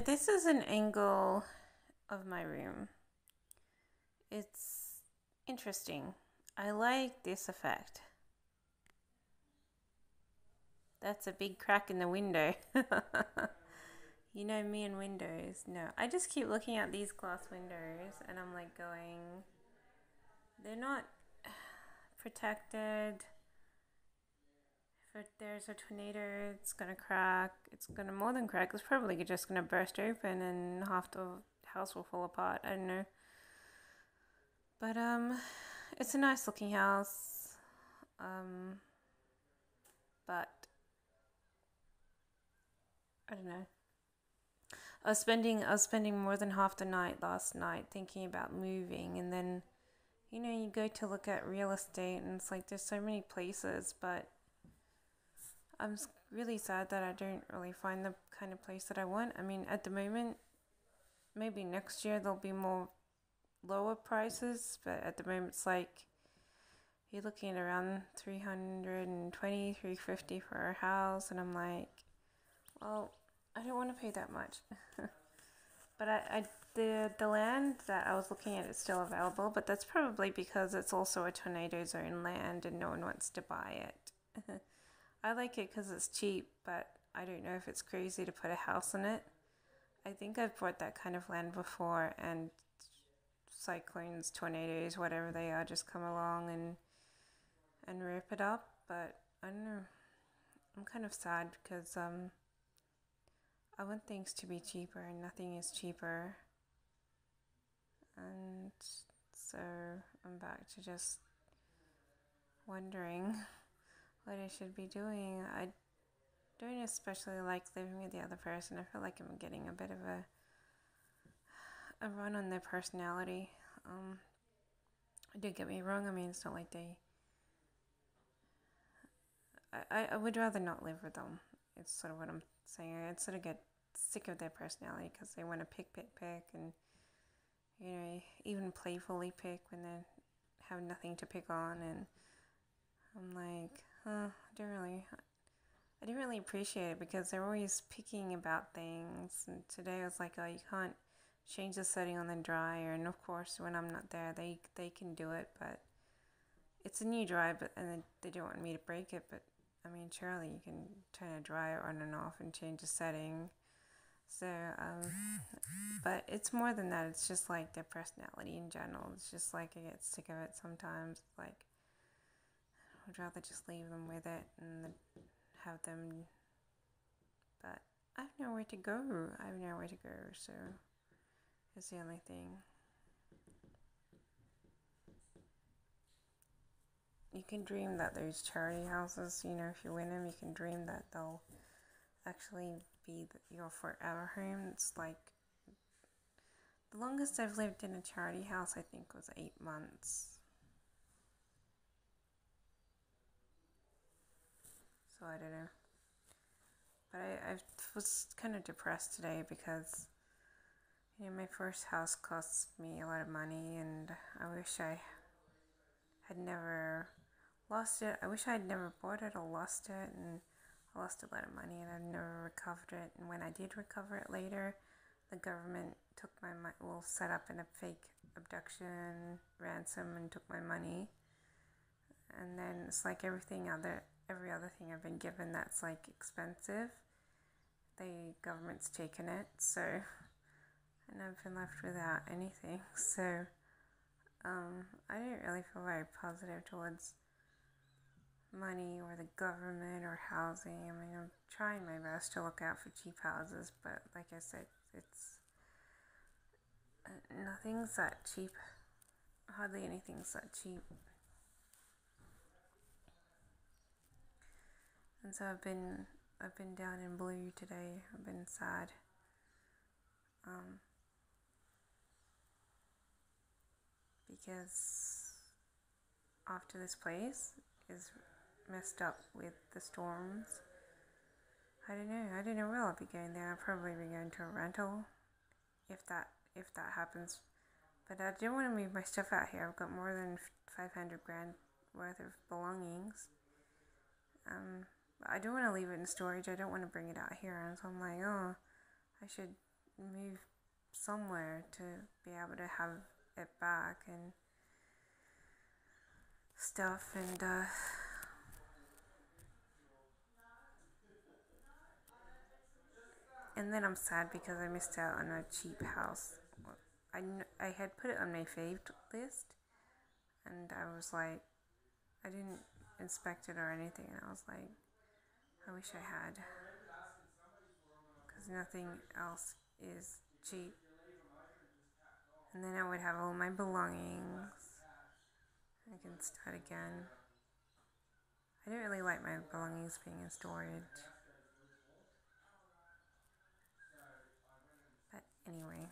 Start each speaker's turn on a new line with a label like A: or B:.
A: this is an angle of my room. It's interesting. I like this effect. That's a big crack in the window. You know me and windows. No, I just keep looking at these glass windows and I'm like going, they're not protected. If there's a tornado, it's gonna crack. It's gonna more than crack. It's probably just gonna burst open and half the house will fall apart. I don't know. But it's a nice looking house. Um, but I don't know. I was spending more than half the night last night thinking about moving, and then you go to look at real estate and it's like there's so many places, but I'm really sad that I don't really find the kind of place that I want. I mean, at the moment, maybe next year there'll be more lower prices, but at the moment it's like you're looking at around 320, 350 for a house, and I'm like, well, I don't want to pay that much. But the land that I was looking at is still available, but that's probably because it's also a tornado zone land and no one wants to buy it. I like it because it's cheap, but I don't know if it's crazy to put a house in it. I think I've bought that kind of land before, and cyclones, tornadoes, whatever they are, just come along and rip it up. But I don't know. I'm kind of sad because I want things to be cheaper, and nothing is cheaper. And so I'm back to just wondering what I should be doing. I don't especially like living with the other person. I feel like I'm getting a bit of a run on their personality. Don't get me wrong. I mean, it's not like I would rather not live with them. It's sort of what I'm saying. I'd sort of get sick of their personality because they want to pick, and even playfully pick when they have nothing to pick on, and I'm like, I didn't really appreciate it because they're always picking about things. And today I was like, oh, you can't change the setting on the dryer, and of course when I'm not there, they can do it, but it's a new dryer, and they don't want me to break it, but I mean, surely you can turn a dryer on and off and change the setting. So, but it's more than that. It's just like their personality in general. It's just like I get sick of it sometimes. Like, I'd rather just leave them with it and have them. But I have nowhere to go. So it's the only thing. You can dream that those charity houses, if you win them, you can dream that they'll actually be your forever home. It's like the longest I've lived in a charity house, I think, was 8 months. So I don't know. But I was kind of depressed today because my first house cost me a lot of money, and I wish I had never lost it. I wish I had never bought it or lost it, and I lost a lot of money and I've never recovered it. And when I did recover it later, the government took my money, set up in a fake abduction ransom and took my money. And then it's like every other thing I've been given that's like expensive, the government's taken it. So, and I've been left without anything. So, I didn't really feel very positive towards money or the government or housing. I mean, I'm trying my best to look out for cheap houses, but like I said, it's nothing's that cheap. Hardly anything's that cheap. And so I've been down in blue today. I've been sad. Because after this place is messed up with the storms, I don't know where I'll be going there. I'll probably be going to a rental if that happens. But I do want to move my stuff out here. I've got more than 500 grand worth of belongings. But I don't want to leave it in storage. I don't want to bring it out here. And so I'm like, oh, I should move somewhere to be able to have it back and stuff. And then I'm sad because I missed out on a cheap house. I had put it on my faved list, and I was like, I didn't inspect it or anything, and I was like, I wish I had, because nothing else is cheap. And then I would have all my belongings. I can start again. I don't really like my belongings being in storage. But anyway.